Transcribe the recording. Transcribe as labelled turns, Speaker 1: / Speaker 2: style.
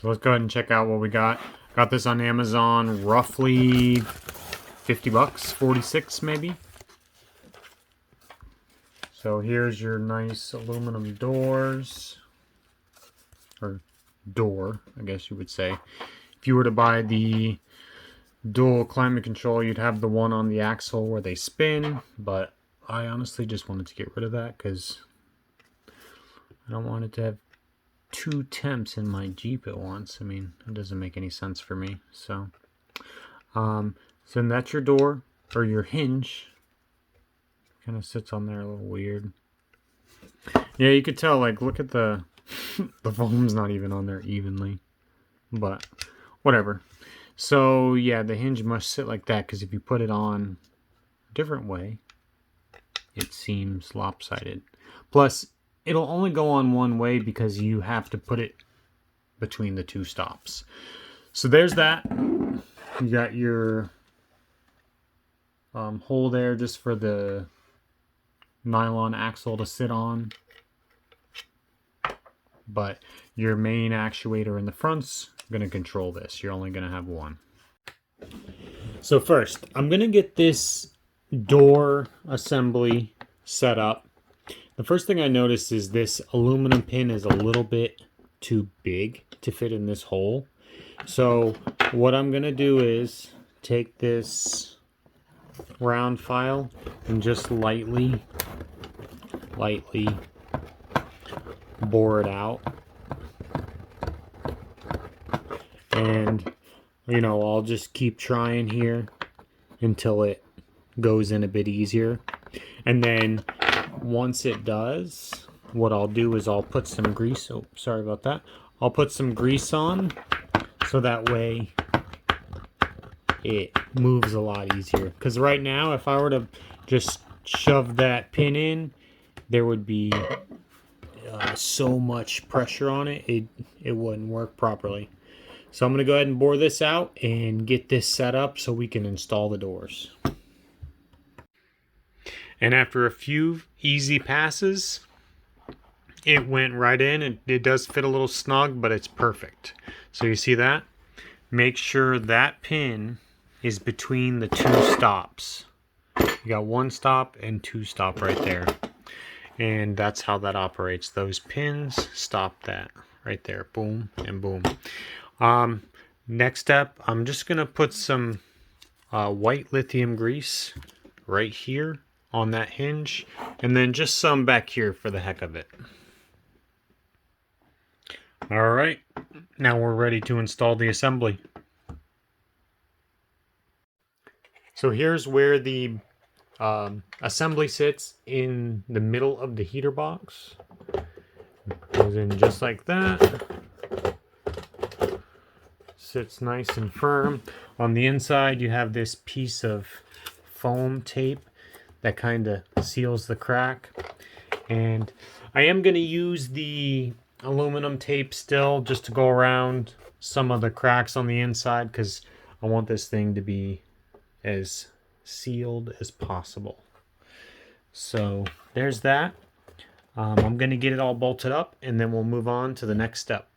Speaker 1: So let's go ahead and check out what we got. Got this on Amazon, roughly 50 bucks, 46 maybe. So here's your nice aluminum doors, or door, I guess you would say. If you were to buy the dual climate control, you'd have the one on the axle where they spin, but I honestly just wanted to get rid of that because I don't want it to have two temps in my Jeep at once. I mean, it doesn't make any sense for me. So that's your door, or your hinge. Kind of sits on there a little weird. Yeah, you could tell, like, look at the the foam's not even on there evenly, but whatever. So yeah, the hinge must sit like that, because if you put it on a different way, it seems lopsided. Plus, it'll only go on one way because you have to put it between the two stops. So there's that. You got your hole there just for the nylon axle to sit on. But your main actuator in the front's going to control this. You're only going to have one. So first, I'm going to get this door assembly set up. The first thing I noticed is this aluminum pin is a little bit too big to fit in this hole. So what I'm going to do is take this round file and just lightly bore it out. And, you know, I'll just keep trying here until it goes in a bit easier. And then once it does, what I'll do is I'll put some grease. Oh, sorry about that. I'll put some grease on so that way it moves a lot easier. Because right now, if I were to just shove that pin in, there would be so much pressure on it, it wouldn't work properly. So I'm going to go ahead and bore this out and get this set up so we can install the doors. And after a few easy passes, it went right in. It does fit a little snug, but it's perfect. So you see that? Make sure that pin is between the two stops. You got one stop and two stop right there. And that's how that operates. Those pins stop that right there. Boom and boom. Next step, I'm just going to put some white lithium grease right here on that hinge, and then just some back here for the heck of it. Alright, now we're ready to install the assembly. So here's where the assembly sits in the middle of the heater box. Goes in just like that. Sits nice and firm. On the inside you have this piece of foam tape that kind of seals the crack. And I am going to use the aluminum tape still just to go around some of the cracks on the inside, because I want this thing to be as sealed as possible. So there's that. I'm going to get it all bolted up and then we'll move on to the next step.